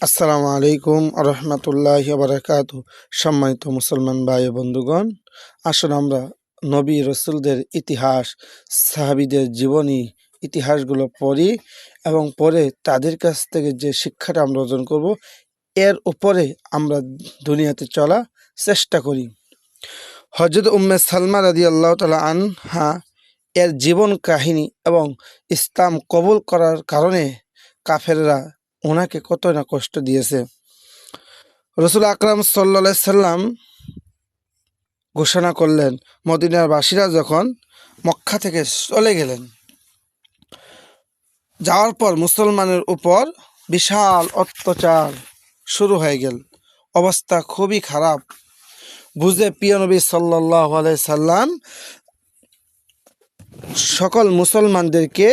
আসসালামু আলাইকুম রহমতুল্লাহি বারাকাতু। সম্মানিত মুসলমান ভাই বন্ধুগণ, আসুন আমরা নবী রসুলদের ইতিহাস, সাহাবীদের জীবনী ইতিহাসগুলো পড়ি এবং পড়ে তাদের কাছ থেকে যে শিক্ষাটা আমরা অর্জন করব, এর উপরে আমরা দুনিয়াতে চলা চেষ্টা করি। হযরত উম্মে সালমা রাদিয়াল্লাহু তাআলা আনহা এর জীবন কাহিনী এবং ইসলাম কবুল করার কারণে কাফেররা ওনাকে কত না কষ্ট দিয়েছে। রসুল আকরাম সাল্লাল্লাহু আলাইহি সাল্লাম ঘোষণা করলেন, মদিনার বাসীরা যখন মক্কা থেকে চলে গেলেন, যাওয়ার পর মুসলমানের উপর বিশাল অত্যাচার শুরু হয়ে গেল। অবস্থা খুবই খারাপ বুঝে প্রিয় নবী সাল্লাল্লাহু আলাইহি সাল্লাম সকল মুসলমানদেরকে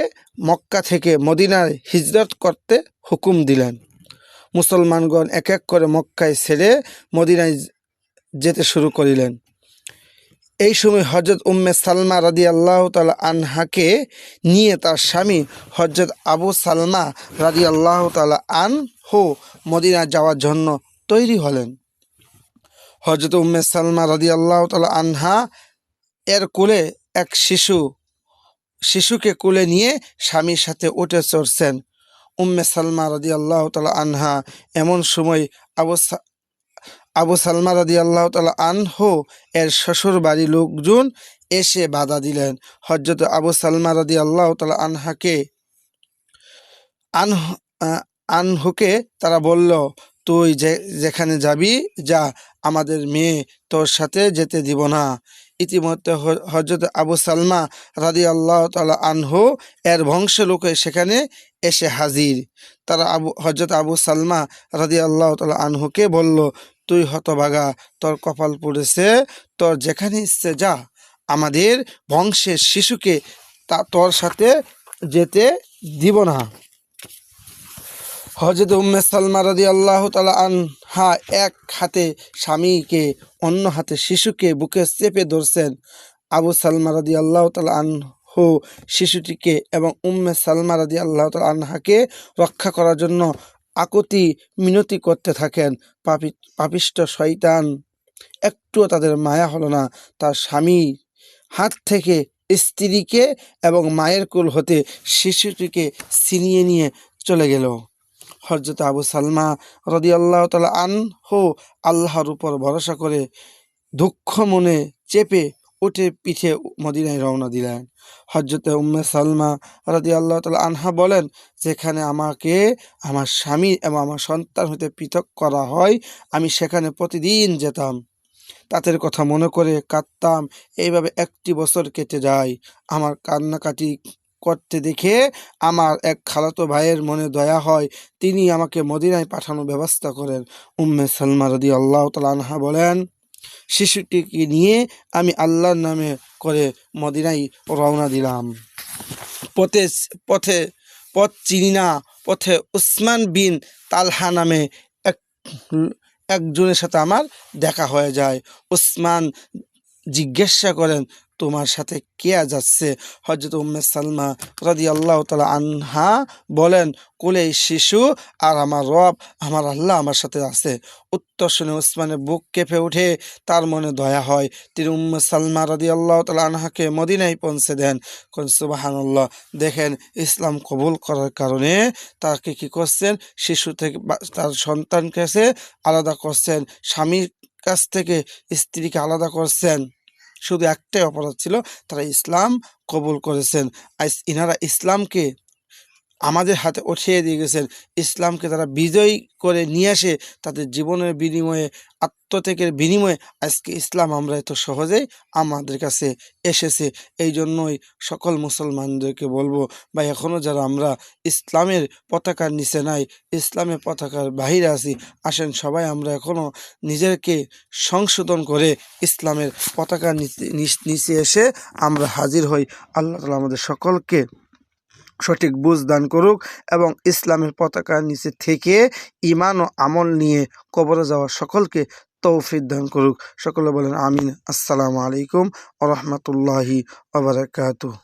মক্কা থেকে মদিনায় হিজরত করতে হুকুম দিলেন। মুসলমানগণ এক এক করে মক্কায় ছেড়ে মদিনায় যেতে শুরু করিলেন। এই সময় হযরত উম্মে সালমা রাদিয়াল্লাহু তাআলা আনহাকে নিয়ে তার স্বামী হযরত আবু সালমা রাদিয়াল্লাহু তাআলা আনহু মদিনা যাওয়ার জন্য তৈরি হলেন। হযরত উম্মে সালমা রাদিয়াল্লাহু তাআলা আনহা এর কোলে এক শিশুকে কোলে নিয়ে স্বামীর সাথে উঠে চড়ছেন। উম্মে সালমা রাদিয়াল্লাহু তাআলা আনহা এমন সময় আবু সালমা রাদিয়াল্লাহু তাআলা আনহু এর শ্বশুর বাড়ির লোকজন এসে বাধা দিলেন। হযরত আবু সালমা রাদিয়াল্লাহু তাআলা আনহুকে তারা বলল, তুই যেখানে যাবি যা, আমাদের মেয়ে তোর সাথে যেতে দিব না। ইতিমধ্যে হযরত আবু সালমা রাদিয়াল্লাহু তাআলা আনহু এর বংশের লোকে সেখানে এসে হাজির। তারা হযরত আবু সালমা রাদিয়াল্লাহু তাআলা আনহুকে বলল, তুই হতভাগা, তোর কপাল পড়েছে, তোর যেখানে ইচ্ছে যা, আমাদের বংশের শিশুকে তোর সাথে যেতে দিব না। হযরত উম্মে সালমা রাদিয়াল্লাহু তাআলা আনহা এক হাতে স্বামীকে, অন্য হাতে শিশুকে বুকে চেপে ধরছেন। আবু সালমা রাদিয়াল্লাহু তাআলা আনহু শিশুটিকে এবং উম্মে সালমা রাদিয়াল্লাহু তাআলা আনহাকে রক্ষা করার জন্য আকুতি মিনতি করতে থাকেন। পাপিষ্ঠ শয়তান একটুও তাদের মায়া হলো না। তার স্বামী হাত থেকে স্ত্রীকে এবং মায়ের কোল হতে শিশুটিকে ছিনিয়ে নিয়ে চলে গেল। হযরত আবু সালমা রাদিয়াল্লাহু তাআলা আনহু আল্লাহর উপর ভরসা করে দুঃখ মনে চেপে উঠে পিঠে মদিনায় রওনা দিলেন। হযরত উম্মে সালমা রাদিয়াল্লাহু তাআলা আনহা বলেন, যেখানে আমাকে আমার স্বামী এবং আমার সন্তান হতে পৃথক করা হয়, আমি সেখানে প্রতিদিন যেতাম, তাদের কথা মনে করে কাঁদতাম। এইভাবে 1টি বছর কেটে যায়। আমার কান্নাকাটি করতে দেখে আমার এক খালাতো ভাইয়ের মনে দয়া হয়, তিনি আমাকে মদিনায় পাঠানোর ব্যবস্থা করেন। উম্মে সালমা রাদিয়াল্লাহু তাআলা আনহা বলেন, শিশুটিকে নিয়ে আমি আল্লাহর নামে করে মদিনায় রওনা দিলাম। পথ চিনি না, পথে উসমান বিন তালহা নামে একজনের সাথে আমার দেখা হয়ে যায়। উসমান জিজ্ঞাসা করেন, তোমার সাথে কে যাচ্ছে? হযরত উম্মে সালমা রাদিয়াল্লাহু তাআলা আনহা বলেন, কোলে শিশু আর আমার রব, আমার আল্লাহ আমার সাথে আছে। উত্তর শুনে উসমানের বুক কেঁপে ওঠে, তার মনে দয়া হয়। তিনি উম্মে সালমা রাদিয়াল্লাহু তাআলা আনহাকে মদিনায় পৌঁছে দেন। সুবহানাল্লাহ। দেখেন, ইসলাম কবুল করার কারণে তাকে কি করছেন, শিশু থেকে তার সন্তান কাছে আলাদা করছেন, স্বামীর কাছ থেকে স্ত্রীকে আলাদা করছেন। শুধু একটাই অপরাধ ছিল, তারা ইসলাম কবুল করেছেন। আজ ইনারা ইসলামকে আমাদের হাতে উঠিয়ে দিয়ে গেছেন। ইসলামকে তারা বিজয়ী করে নিয়ে আসে তাদের জীবনের বিনিময়ে, আত্মত্যাগের বিনিময়ে আজকে ইসলাম আমরা এত সহজেই আমাদের কাছে এসেছে। এই জন্যই সকল মুসলমানদেরকে বলবো, বা এখনও যারা আমরা ইসলামের পতাকার নিচে নাই, ইসলামের পতাকার বাহিরে আছি, আসেন সবাই আমরা এখনও নিজেকে সংশোধন করে ইসলামের পতাকার নিচে এসে আমরা হাজির হই। আল্লাহ তাআলা আমাদের সকলকে সঠিক বুঝ দান করুক এবং ইসলামের পতাকার নিচে থেকে ঈমান ও আমল নিয়ে কবরে যাওয়া সকলকে তৌফিক দান করুক। সকলে বলেন আমিন। আসসালামু আলাইকুম ওয়া রাহমাতুল্লাহি ওয়া বারাকাতুহু।